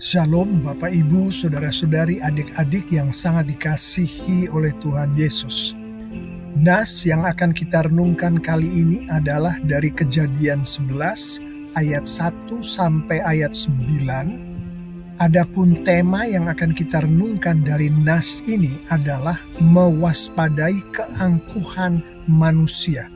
Shalom Bapak Ibu, Saudara-saudari, adik-adik yang sangat dikasihi oleh Tuhan Yesus. Nas yang akan kita renungkan kali ini adalah dari Kejadian 11 ayat 1 sampai ayat 9. Adapun tema yang akan kita renungkan dari nas ini adalah mewaspadai keangkuhan manusia.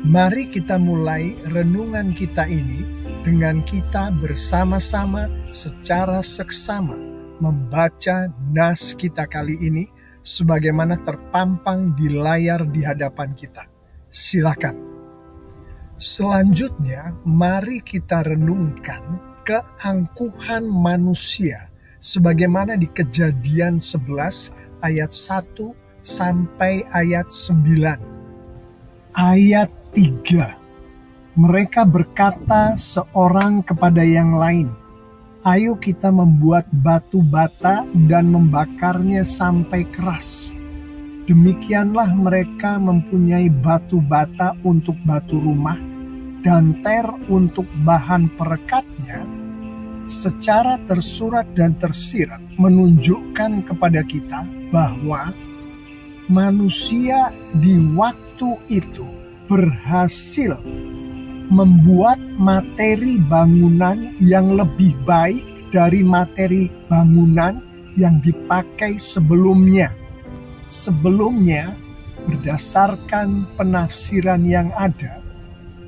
Mari kita mulai renungan kita ini dengan kita bersama-sama secara seksama membaca nas kita kali ini sebagaimana terpampang di layar di hadapan kita. Silakan. Selanjutnya, mari kita renungkan keangkuhan manusia sebagaimana di Kejadian 11 ayat 1 sampai ayat 9. Ayat 3. Mereka berkata seorang kepada yang lain, "Ayo kita membuat batu bata dan membakarnya sampai keras." Demikianlah mereka mempunyai batu bata untuk batu rumah dan ter untuk bahan perekatnya. Secara tersurat dan tersirat menunjukkan kepada kita bahwa manusia di waktu itu berhasil membuat materi bangunan yang lebih baik dari materi bangunan yang dipakai sebelumnya. Sebelumnya, berdasarkan penafsiran yang ada,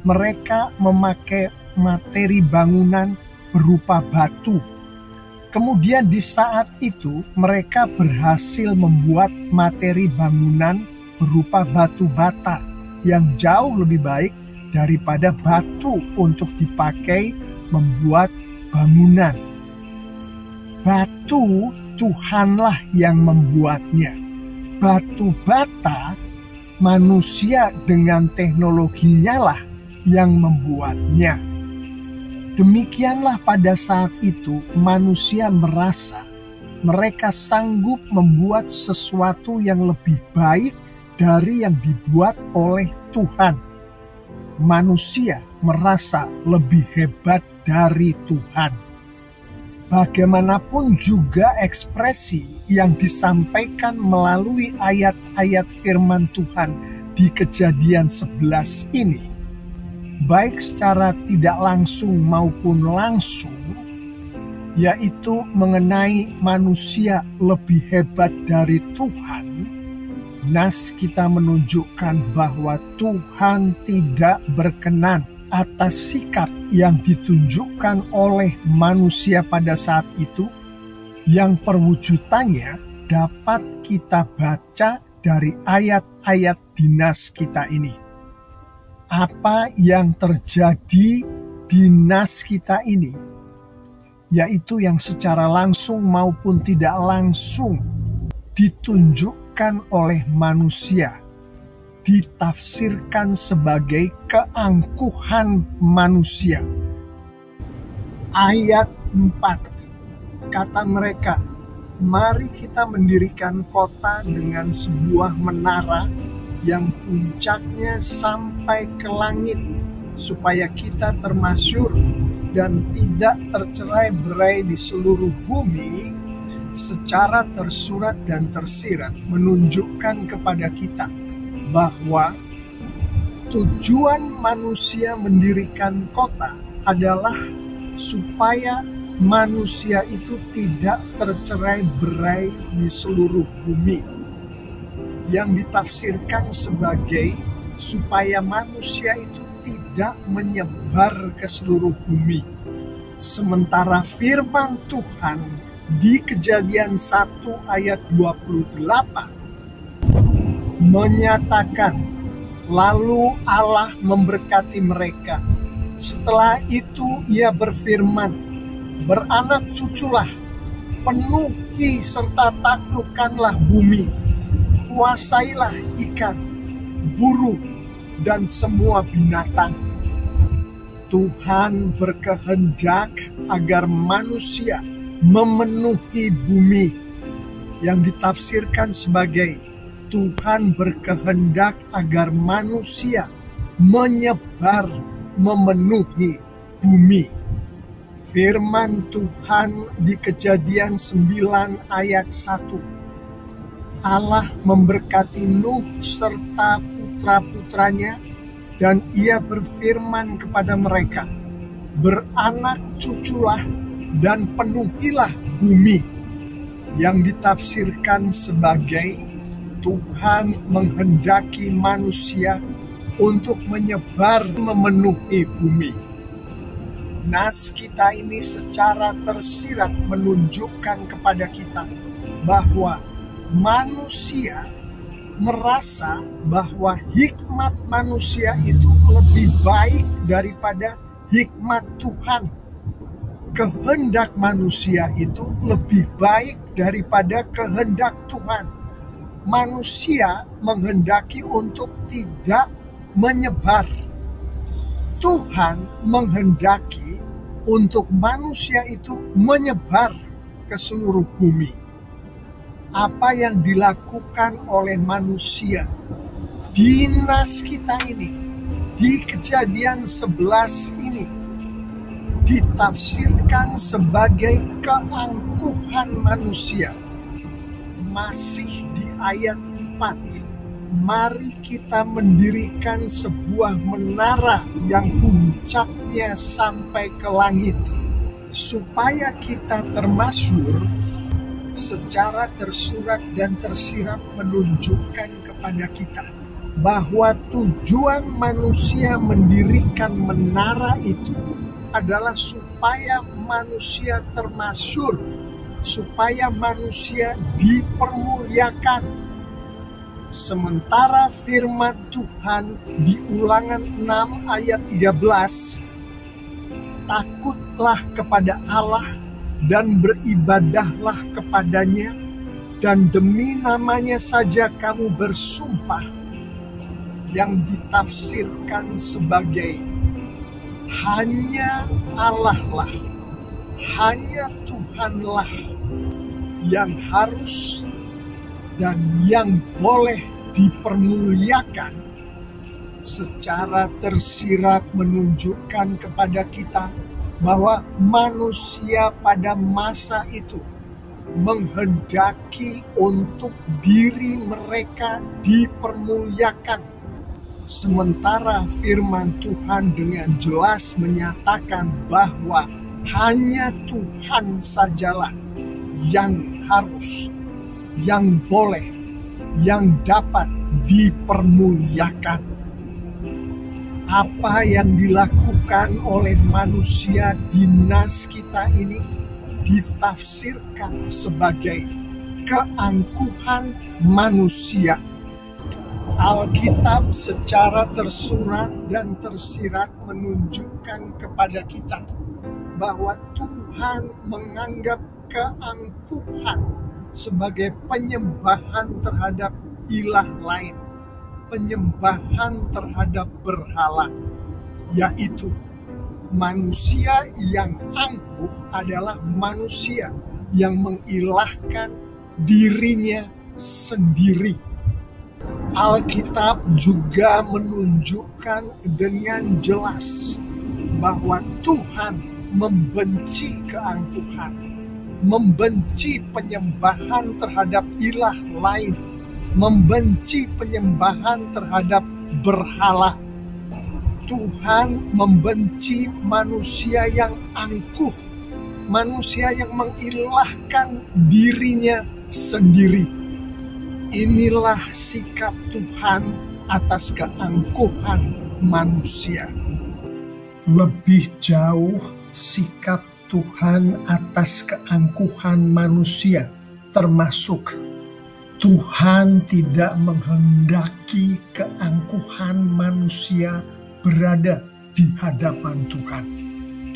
mereka memakai materi bangunan berupa batu. Kemudian di saat itu, mereka berhasil membuat materi bangunan berupa batu bata yang jauh lebih baik daripada batu untuk dipakai membuat bangunan. Batu Tuhanlah yang membuatnya. Batu bata manusia dengan teknologinya lah yang membuatnya. Demikianlah pada saat itu manusia merasa mereka sanggup membuat sesuatu yang lebih baik dari yang dibuat oleh Tuhan. Manusia merasa lebih hebat dari Tuhan. Bagaimanapun juga ekspresi yang disampaikan melalui ayat-ayat firman Tuhan di Kejadian 11 ini, baik secara tidak langsung maupun langsung, yaitu mengenai manusia lebih hebat dari Tuhan. Nas kita menunjukkan bahwa Tuhan tidak berkenan atas sikap yang ditunjukkan oleh manusia pada saat itu, yang perwujudannya dapat kita baca dari ayat-ayat di nas kita ini. Apa yang terjadi di nas kita ini, yaitu yang secara langsung maupun tidak langsung ditunjukkan oleh manusia, ditafsirkan sebagai keangkuhan manusia. Ayat 4, kata mereka, "Mari kita mendirikan kota dengan sebuah menara yang puncaknya sampai ke langit, supaya kita termasyhur dan tidak tercerai-berai di seluruh bumi." Secara tersurat dan tersirat menunjukkan kepada kita bahwa tujuan manusia mendirikan kota adalah supaya manusia itu tidak tercerai-berai di seluruh bumi, yang ditafsirkan sebagai supaya manusia itu tidak menyebar ke seluruh bumi. Sementara firman Tuhan di Kejadian 1 ayat 28 menyatakan, "Lalu Allah memberkati mereka. Setelah itu ia berfirman, beranak cuculah, penuhi serta taklukkanlah bumi, kuasailah ikan, burung, dan semua binatang." Tuhan berkehendak agar manusia memenuhi bumi, yang ditafsirkan sebagai Tuhan berkehendak agar manusia menyebar, memenuhi bumi. Firman Tuhan di Kejadian 9 ayat 1. Allah memberkati Nuh serta putra-putranya, dan ia berfirman kepada mereka, beranak cuculah dan penuhilah bumi. Yang ditafsirkan sebagai Tuhan menghendaki manusia untuk menyebar memenuhi bumi. Nas kita ini secara tersirat menunjukkan kepada kita bahwa manusia merasa bahwa hikmat manusia itu lebih baik daripada hikmat Tuhan. Kehendak manusia itu lebih baik daripada kehendak Tuhan. Manusia menghendaki untuk tidak menyebar. Tuhan menghendaki untuk manusia itu menyebar ke seluruh bumi. Apa yang dilakukan oleh manusia di nas kita ini, di Kejadian 11 ini, ditafsirkan sebagai keangkuhan manusia. Masih di ayat 4, mari kita mendirikan sebuah menara yang puncaknya sampai ke langit, supaya kita termasyhur. Secara tersurat dan tersirat menunjukkan kepada kita bahwa tujuan manusia mendirikan menara itu adalah supaya manusia termasyhur, supaya manusia dipermuliakan. Sementara firman Tuhan di Ulangan 6 ayat 13, takutlah kepada Allah dan beribadahlah kepadanya, dan demi namanya saja kamu bersumpah, yang ditafsirkan sebagai hanya Allah lah, hanya Tuhanlah yang harus dan yang boleh dipermuliakan. Secara tersirat menunjukkan kepada kita bahwa manusia pada masa itu menghendaki untuk diri mereka dipermuliakan. Sementara firman Tuhan dengan jelas menyatakan bahwa hanya Tuhan sajalah yang harus, yang boleh, yang dapat dipermuliakan. Apa yang dilakukan oleh manusia di nas kita ini ditafsirkan sebagai keangkuhan manusia. Alkitab secara tersurat dan tersirat menunjukkan kepada kita bahwa Tuhan menganggap keangkuhan sebagai penyembahan terhadap ilah lain, penyembahan terhadap berhala, yaitu manusia yang angkuh adalah manusia yang mengilahkan dirinya sendiri. Alkitab juga menunjukkan dengan jelas bahwa Tuhan membenci keangkuhan, membenci penyembahan terhadap ilah lain, membenci penyembahan terhadap berhala. Tuhan membenci manusia yang angkuh, manusia yang mengilahkan dirinya sendiri. Inilah sikap Tuhan atas keangkuhan manusia. Lebih jauh, sikap Tuhan atas keangkuhan manusia termasuk Tuhan tidak menghendaki keangkuhan manusia berada di hadapan Tuhan.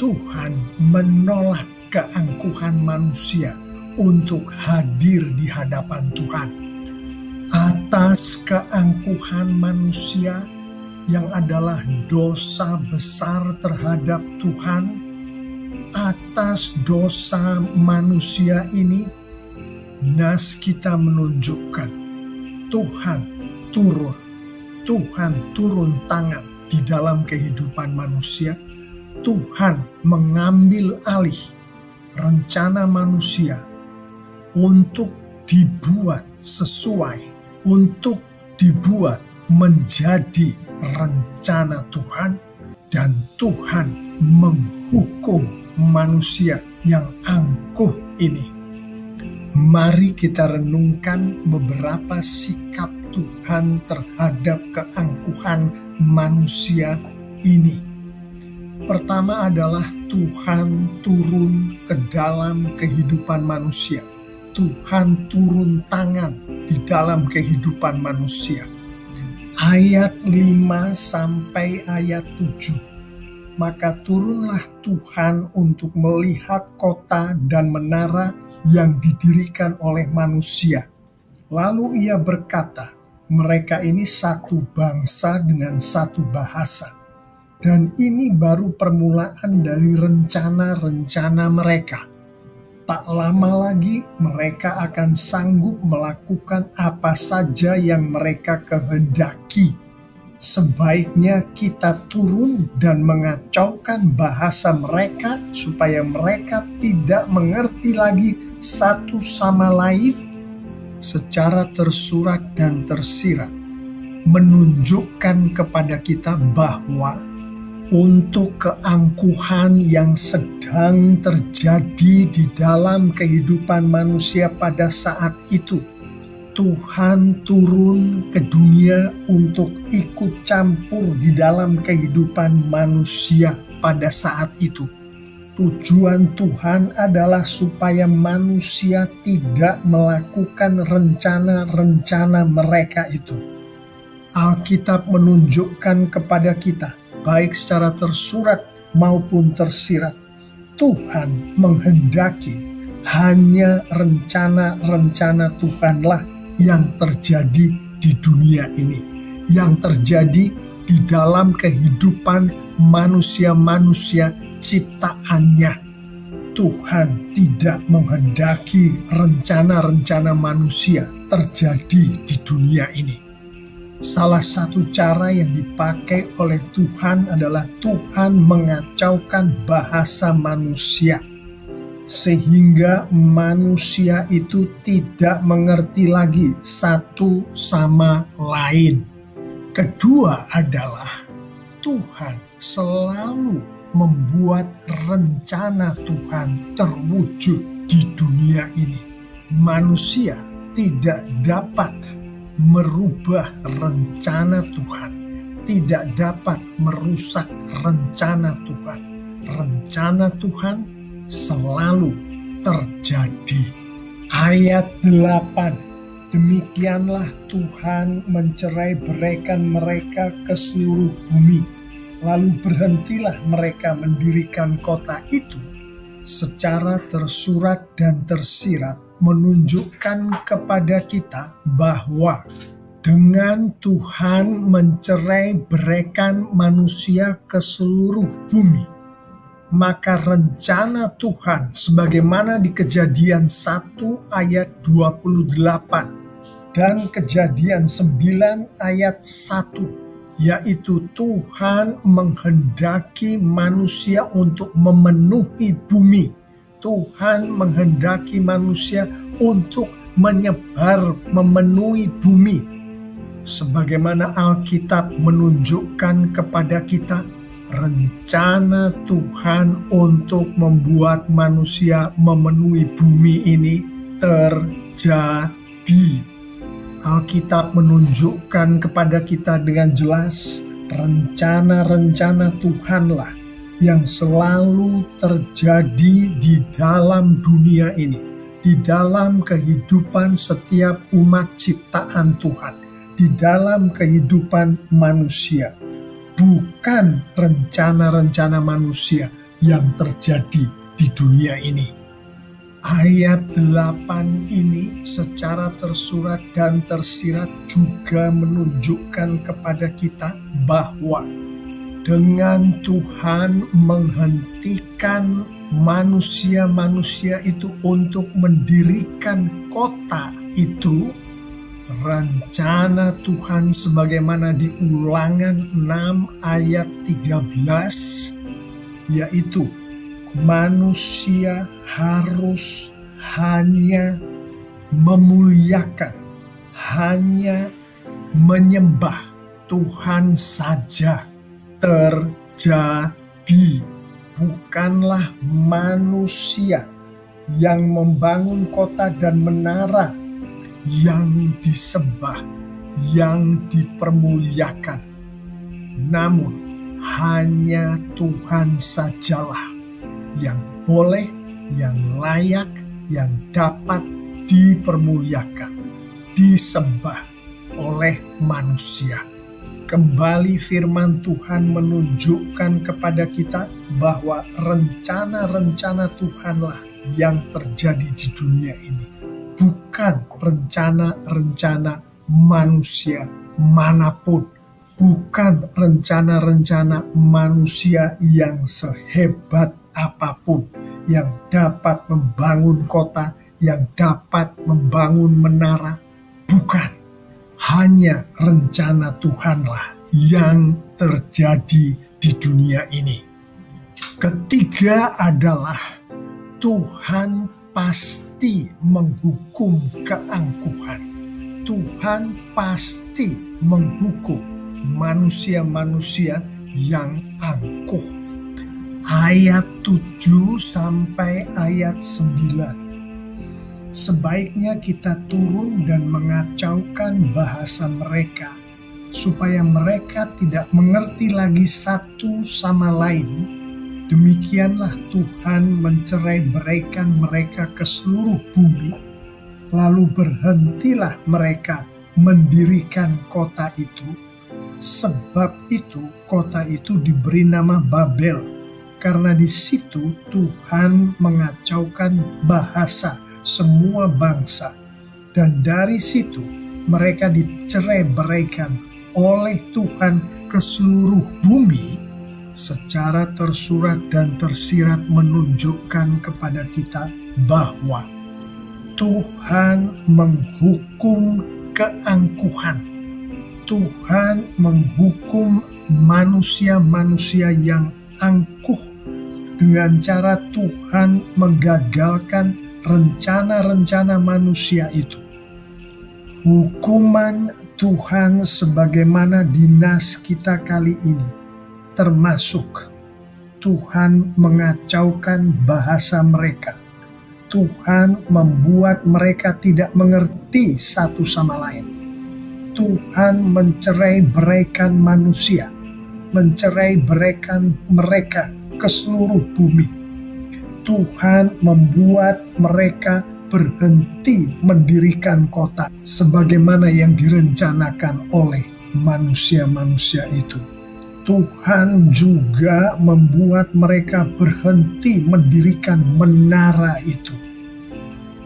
Tuhan menolak keangkuhan manusia untuk hadir di hadapan Tuhan. Atas keangkuhan manusia yang adalah dosa besar terhadap Tuhan, atas dosa manusia ini, nas kita menunjukkan Tuhan turun tangan di dalam kehidupan manusia, Tuhan mengambil alih rencana manusia untuk dibuat sesuai, untuk dibuat menjadi rencana Tuhan, dan Tuhan menghukum manusia yang angkuh ini. Mari kita renungkan beberapa sikap Tuhan terhadap keangkuhan manusia ini. Pertama adalah Tuhan turun ke dalam kehidupan manusia. Tuhan turun tangan di dalam kehidupan manusia. Ayat 5 sampai ayat 7. Maka turunlah Tuhan untuk melihat kota dan menara yang didirikan oleh manusia. Lalu ia berkata, mereka ini satu bangsa dengan satu bahasa. Dan ini baru permulaan dari rencana-rencana mereka. Tak lama lagi mereka akan sanggup melakukan apa saja yang mereka kehendaki. Sebaiknya kita turun dan mengacaukan bahasa mereka supaya mereka tidak mengerti lagi satu sama lain secara tersurat dan tersirat, menunjukkan kepada kita bahwa untuk keangkuhan yang sedang terjadi di dalam kehidupan manusia pada saat itu, Tuhan turun ke dunia untuk ikut campur di dalam kehidupan manusia pada saat itu. Tujuan Tuhan adalah supaya manusia tidak melakukan rencana-rencana mereka itu. Alkitab menunjukkan kepada kita, baik secara tersurat maupun tersirat, Tuhan menghendaki hanya rencana-rencana Tuhanlah yang terjadi di dunia ini, yang terjadi di dalam kehidupan manusia-manusia ciptaannya. Tuhan tidak menghendaki rencana-rencana manusia terjadi di dunia ini. Salah satu cara yang dipakai oleh Tuhan adalah Tuhan mengacaukan bahasa manusia, sehingga manusia itu tidak mengerti lagi satu sama lain. Kedua adalah Tuhan selalu membuat rencana Tuhan terwujud di dunia ini. Manusia tidak dapat merubah rencana Tuhan, tidak dapat merusak rencana Tuhan. Rencana Tuhan selalu terjadi. Ayat 8, demikianlah Tuhan mencerai-beraikan mereka ke seluruh bumi, lalu berhentilah mereka mendirikan kota itu. Secara tersurat dan tersirat menunjukkan kepada kita bahwa dengan Tuhan mencerai-beraikan manusia ke seluruh bumi, maka rencana Tuhan sebagaimana di Kejadian 1 ayat 28 dan Kejadian 9 ayat 1, yaitu Tuhan menghendaki manusia untuk memenuhi bumi. Tuhan menghendaki manusia untuk menyebar, memenuhi bumi. Sebagaimana Alkitab menunjukkan kepada kita, rencana Tuhan untuk membuat manusia memenuhi bumi ini terjadi. Alkitab menunjukkan kepada kita dengan jelas rencana-rencana Tuhanlah yang selalu terjadi di dalam dunia ini, di dalam kehidupan setiap umat ciptaan Tuhan, di dalam kehidupan manusia. Bukan rencana-rencana manusia yang terjadi di dunia ini. Ayat 8 ini secara tersurat dan tersirat juga menunjukkan kepada kita bahwa dengan Tuhan menghentikan manusia-manusia itu untuk mendirikan kota itu, rencana Tuhan sebagaimana di Ulangan 6 ayat 13 yaitu manusia harus hanya memuliakan, hanya menyembah Tuhan saja terjadi. Bukanlah manusia yang membangun kota dan menara yang disembah, yang dipermuliakan. Namun hanya Tuhan sajalah yang boleh, yang layak, yang dapat dipermuliakan, disembah oleh manusia. Kembali firman Tuhan menunjukkan kepada kita bahwa rencana-rencana Tuhanlah yang terjadi di dunia ini, bukan rencana-rencana manusia manapun, bukan rencana-rencana manusia yang sehebat apapun, yang dapat membangun kota, yang dapat membangun menara. Bukan. Hanya rencana Tuhanlah yang terjadi di dunia ini. Ketiga adalah Tuhan pasti menghukum keangkuhan. Tuhan pasti menghukum manusia-manusia yang angkuh. Ayat 7 sampai ayat 9. Sebaiknya kita turun dan mengacaukan bahasa mereka, supaya mereka tidak mengerti lagi satu sama lain. Demikianlah Tuhan mencerai-beraikan mereka ke seluruh bumi, lalu berhentilah mereka mendirikan kota itu. Sebab itu kota itu diberi nama Babel, karena di situ Tuhan mengacaukan bahasa semua bangsa, dan dari situ mereka dicerai-beraikan oleh Tuhan ke seluruh bumi. Secara tersurat dan tersirat menunjukkan kepada kita bahwa Tuhan menghukum keangkuhan. Tuhan menghukum manusia-manusia yang angkuh dengan cara Tuhan menggagalkan rencana-rencana manusia itu. Hukuman Tuhan sebagaimana dinas kita kali ini, termasuk Tuhan mengacaukan bahasa mereka. Tuhan membuat mereka tidak mengerti satu sama lain. Tuhan mencerai-beraikan manusia, mencerai-beraikan mereka ke seluruh bumi. Tuhan membuat mereka berhenti mendirikan kota sebagaimana yang direncanakan oleh manusia-manusia itu. Tuhan juga membuat mereka berhenti mendirikan menara itu.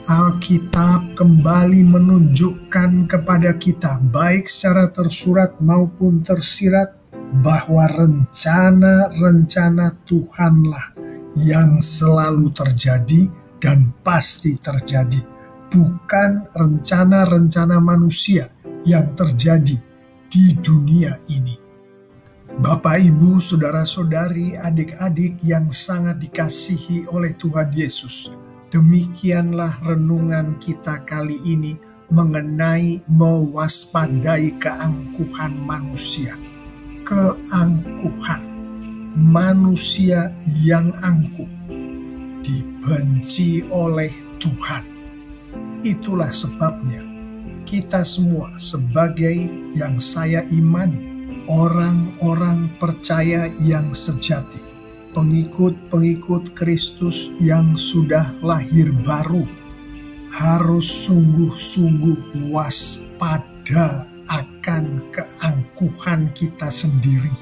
Alkitab kembali menunjukkan kepada kita, baik secara tersurat maupun tersirat, bahwa rencana-rencana Tuhanlah yang selalu terjadi dan pasti terjadi, bukan rencana-rencana manusia yang terjadi di dunia ini. Bapak, Ibu, saudara-saudari, adik-adik yang sangat dikasihi oleh Tuhan Yesus, demikianlah renungan kita kali ini mengenai mewaspadai keangkuhan manusia. Keangkuhan manusia yang angkuh dibenci oleh Tuhan. Itulah sebabnya kita semua sebagai yang saya imani, orang-orang percaya yang sejati, pengikut-pengikut Kristus yang sudah lahir baru, harus sungguh-sungguh waspada akan keangkuhan kita sendiri.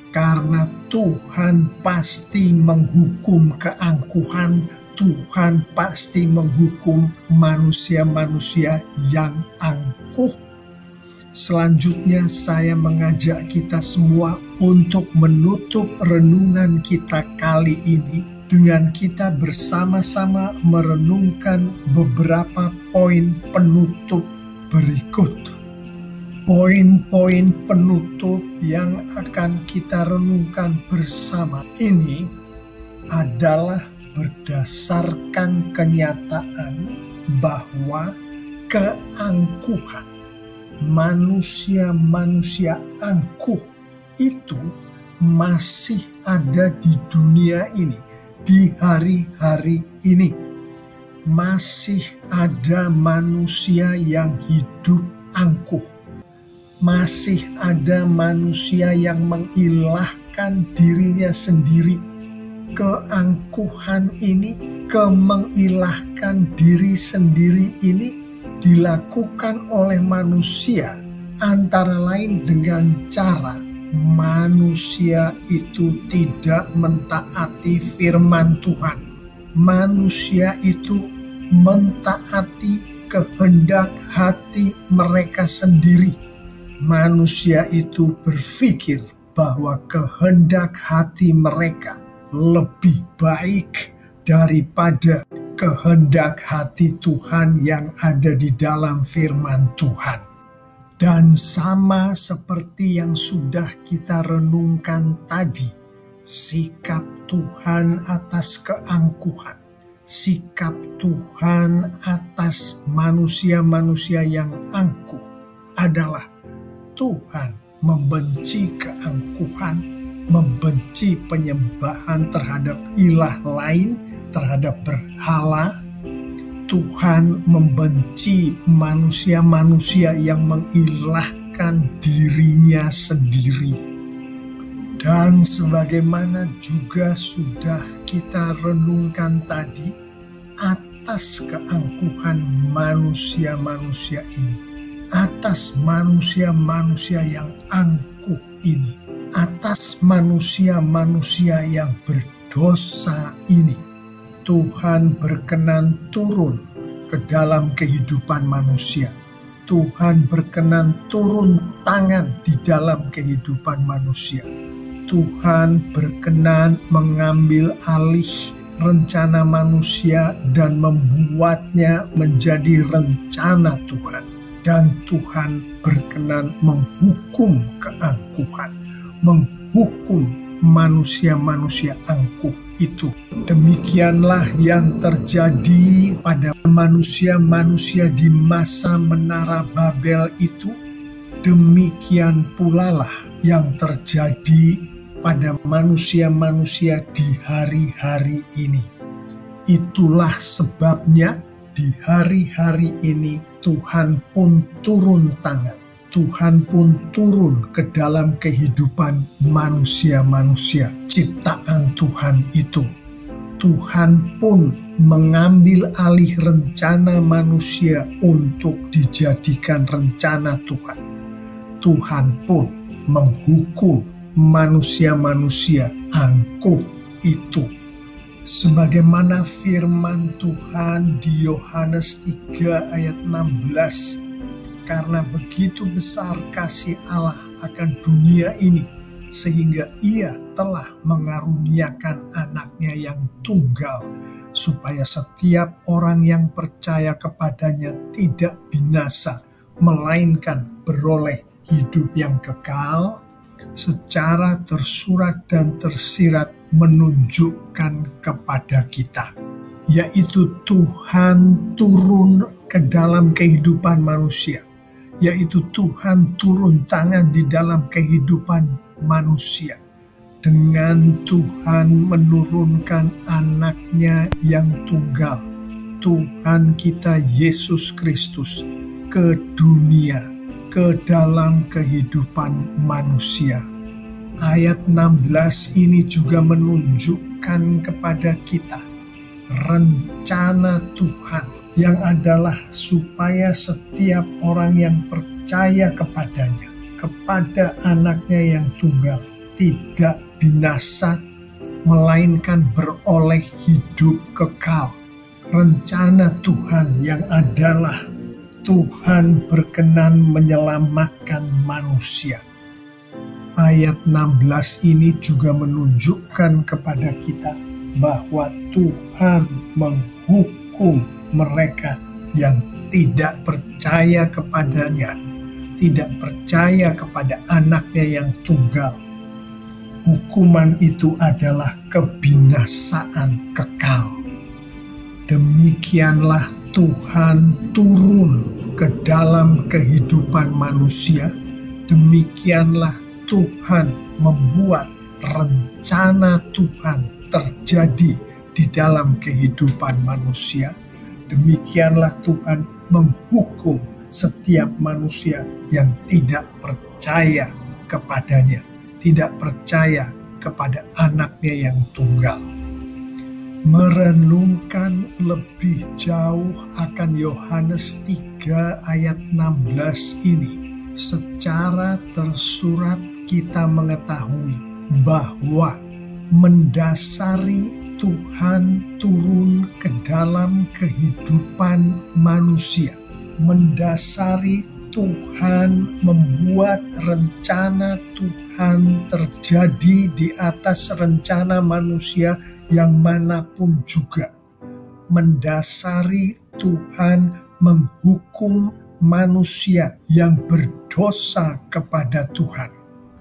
Karena Tuhan pasti menghukum keangkuhan, Tuhan pasti menghukum manusia-manusia yang angkuh. Selanjutnya saya mengajak kita semua untuk menutup renungan kita kali ini dengan kita bersama-sama merenungkan beberapa poin penutup berikut. Poin-poin penutup yang akan kita renungkan bersama ini adalah berdasarkan kenyataan bahwa keangkuhan manusia-manusia angkuh itu masih ada di dunia ini, di hari-hari ini. Masih ada manusia yang hidup angkuh. Masih ada manusia yang mengilahkan dirinya sendiri. Keangkuhan ini, mengilahkan diri sendiri ini dilakukan oleh manusia antara lain dengan cara manusia itu tidak mentaati firman Tuhan. Manusia itu mentaati kehendak hati mereka sendiri. Manusia itu berpikir bahwa kehendak hati mereka lebih baik daripada kehendak hati Tuhan yang ada di dalam firman Tuhan. Dan sama seperti yang sudah kita renungkan tadi, sikap Tuhan atas keangkuhan, sikap Tuhan atas manusia-manusia yang angkuh adalah Tuhan membenci keangkuhan, membenci penyembahan terhadap ilah lain, terhadap berhala. Tuhan membenci manusia-manusia yang mengilahkan dirinya sendiri. Dan sebagaimana juga sudah kita renungkan tadi, atas keangkuhan manusia-manusia ini, atas manusia-manusia yang angkuh ini, atas manusia-manusia yang berdosa ini, Tuhan berkenan turun ke dalam kehidupan manusia. Tuhan berkenan turun tangan di dalam kehidupan manusia. Tuhan berkenan mengambil alih rencana manusia dan membuatnya menjadi rencana Tuhan. Dan Tuhan berkenan menghukum keangkuhan, menghukum manusia-manusia angkuh itu. Demikianlah yang terjadi pada manusia-manusia di masa Menara Babel itu. Demikian pula lah yang terjadi pada manusia-manusia di hari-hari ini. Itulah sebabnya di hari-hari ini Tuhan pun turun tangan. Tuhan pun turun ke dalam kehidupan manusia-manusia ciptaan Tuhan itu. Tuhan pun mengambil alih rencana manusia untuk dijadikan rencana Tuhan. Tuhan pun menghukum manusia-manusia angkuh itu. Sebagaimana firman Tuhan di Yohanes 3 ayat 16, karena begitu besar kasih Allah akan dunia ini, sehingga Ia telah mengaruniakan anaknya yang tunggal, supaya setiap orang yang percaya kepadanya tidak binasa, melainkan beroleh hidup yang kekal. Secara tersurat dan tersirat menunjukkan kepada kita, yaitu Tuhan turun ke dalam kehidupan manusia, yaitu Tuhan turun tangan di dalam kehidupan manusia, dengan Tuhan menurunkan anaknya yang tunggal, Tuhan kita Yesus Kristus, ke dunia, ke dalam kehidupan manusia. Ayat 16 ini juga menunjukkan kepada kita rencana Tuhan yang adalah supaya setiap orang yang percaya kepadanya, kepada anaknya yang tunggal, tidak binasa, melainkan beroleh hidup kekal. Rencana Tuhan yang adalah Tuhan berkenan menyelamatkan manusia. Ayat 16 ini juga menunjukkan kepada kita bahwa Tuhan menghukum mereka yang tidak percaya kepadanya, tidak percaya kepada anaknya yang tunggal, hukuman itu adalah kebinasaan kekal. Demikianlah Tuhan turun ke dalam kehidupan manusia. Demikianlah Tuhan membuat rencana Tuhan terjadi di dalam kehidupan manusia. Demikianlah Tuhan menghukum setiap manusia yang tidak percaya kepadanya, tidak percaya kepada anaknya yang tunggal. Merenungkan lebih jauh akan Yohanes 3 ayat 16 ini, secara tersurat kita mengetahui bahwa mendasari Tuhan turun ke dalam kehidupan manusia, mendasari Tuhan membuat rencana Tuhan terjadi di atas rencana manusia yang manapun juga. Mendasari Tuhan menghukum manusia yang berdosa kepada Tuhan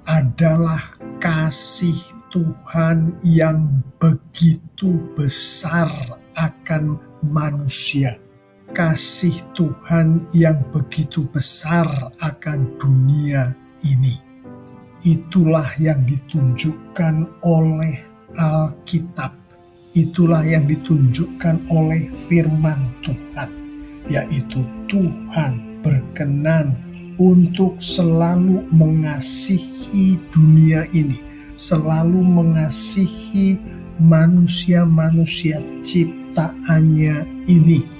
adalah kasih Tuhan yang begitu besar akan manusia. Kasih Tuhan yang begitu besar akan dunia ini. Itulah yang ditunjukkan oleh Alkitab. Itulah yang ditunjukkan oleh firman Tuhan, yaitu Tuhan berkenan untuk selalu mengasihi dunia ini, selalu mengasihi manusia-manusia ciptaannya ini.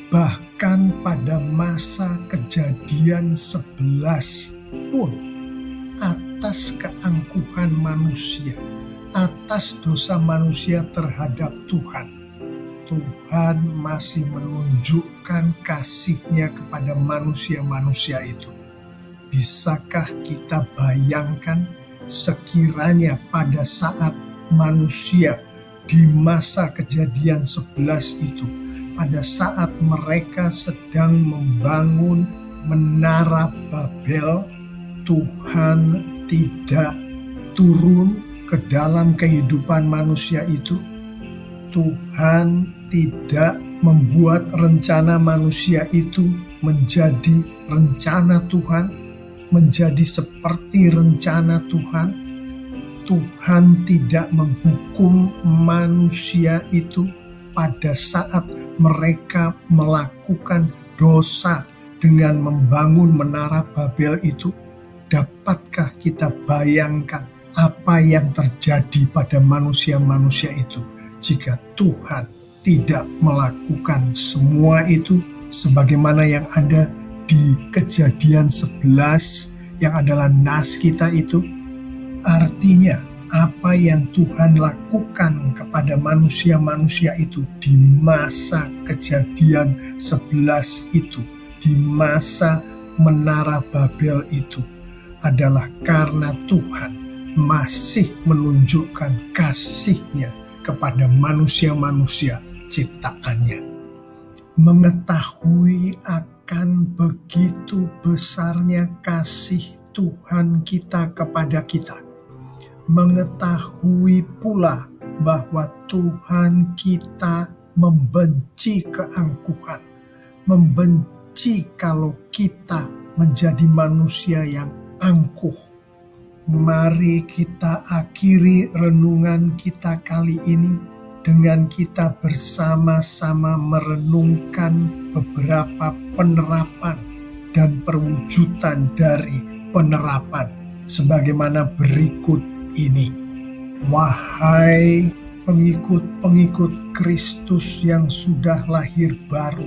Bahkan pada masa Kejadian 11 pun, atas keangkuhan manusia, atas dosa manusia terhadap Tuhan, Tuhan masih menunjukkan kasih-Nya kepada manusia-manusia itu. Bisakah kita bayangkan sekiranya pada saat manusia di masa Kejadian 11 itu, pada saat mereka sedang membangun menara Babel, Tuhan tidak turun ke dalam kehidupan manusia itu. Tuhan tidak membuat rencana manusia itu menjadi rencana Tuhan, menjadi seperti rencana Tuhan. Tuhan tidak menghukum manusia itu pada saat mereka melakukan dosa dengan membangun menara Babel itu. Dapatkah kita bayangkan apa yang terjadi pada manusia-manusia itu jika Tuhan tidak melakukan semua itu sebagaimana yang ada di Kejadian 11 yang adalah nas kita itu? Artinya, apa yang Tuhan lakukan kepada manusia-manusia itu di masa Kejadian 11 itu, di masa menara Babel itu, adalah karena Tuhan masih menunjukkan kasih-Nya kepada manusia-manusia ciptaannya. Mengetahui akan begitu besarnya kasih Tuhan kita kepada kita, mengetahui pula bahwa Tuhan kita membenci keangkuhan, membenci kalau kita menjadi manusia yang angkuh. Mari kita akhiri renungan kita kali ini dengan kita bersama-sama merenungkan beberapa penerapan dan perwujudan dari penerapan sebagaimana berikut ini. Wahai pengikut-pengikut Kristus yang sudah lahir baru,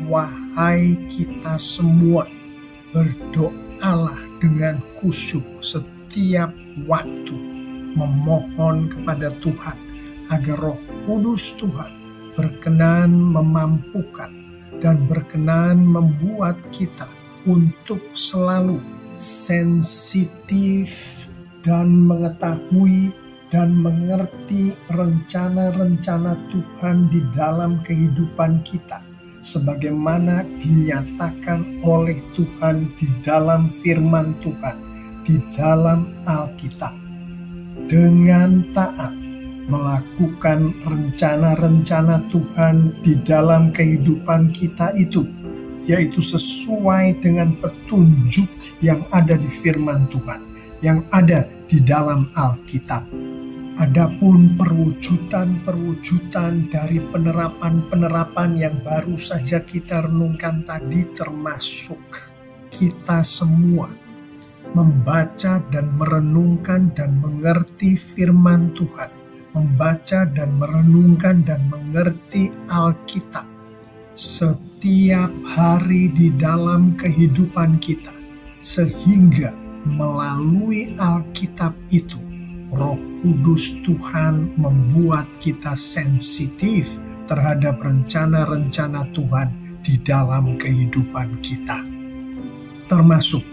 wahai kita semua, berdoalah dengan khusyuk setiap waktu, memohon kepada Tuhan agar Roh Kudus Tuhan berkenan memampukan dan berkenan membuat kita untuk selalu sensitif dan mengetahui dan mengerti rencana-rencana Tuhan di dalam kehidupan kita, sebagaimana dinyatakan oleh Tuhan di dalam firman Tuhan, di dalam Alkitab. Dengan taat melakukan rencana-rencana Tuhan di dalam kehidupan kita itu, yaitu sesuai dengan petunjuk yang ada di firman Tuhan, yang ada di dalam Alkitab. Adapun perwujudan-perwujudan dari penerapan-penerapan yang baru saja kita renungkan tadi, termasuk kita semua membaca dan merenungkan dan mengerti firman Tuhan, membaca dan merenungkan dan mengerti Alkitab setiap hari di dalam kehidupan kita, sehingga melalui Alkitab itu Roh Kudus Tuhan membuat kita sensitif terhadap rencana-rencana Tuhan di dalam kehidupan kita. Termasuk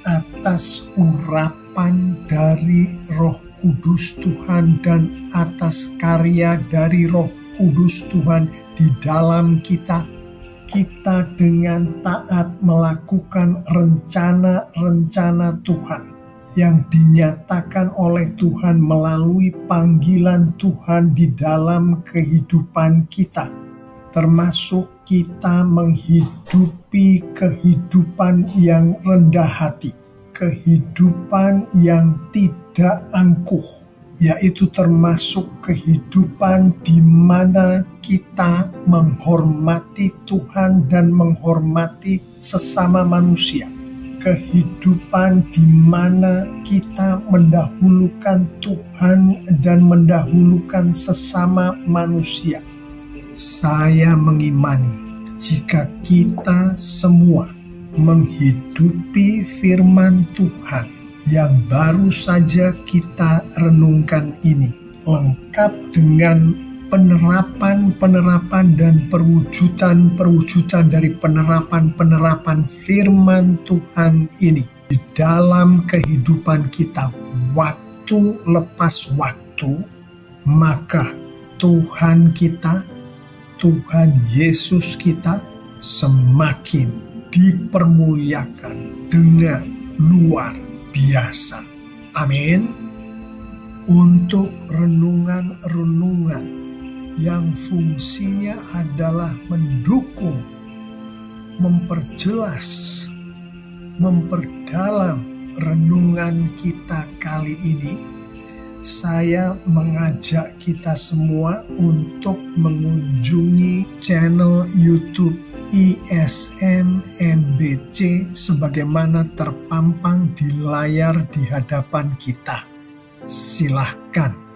atas urapan dari Roh Kudus Tuhan dan atas karya dari Roh Kudus Tuhan di dalam kita dengan taat melakukan rencana-rencana Tuhan yang dinyatakan oleh Tuhan melalui panggilan Tuhan di dalam kehidupan kita, termasuk kita menghidupi kehidupan yang rendah hati, kehidupan yang tidak angkuh, yaitu termasuk kehidupan di mana kita menghormati Tuhan dan menghormati sesama manusia. Kehidupan di mana kita mendahulukan Tuhan dan mendahulukan sesama manusia. Saya mengimani jika kita semua menghidupi firman Tuhan yang baru saja kita renungkan ini, lengkap dengan penerapan-penerapan dan perwujudan-perwujudan dari penerapan-penerapan firman Tuhan ini di dalam kehidupan kita waktu lepas waktu, maka Tuhan kita, Tuhan Yesus kita semakin dipermuliakan dengan luar biasa. Amin. Untuk renungan-renungan yang fungsinya adalah mendukung, memperjelas, memperdalam renungan kita kali ini, saya mengajak kita semua untuk mengunjungi channel YouTube ISM NBC sebagaimana terpampang di layar di hadapan kita. Silahkan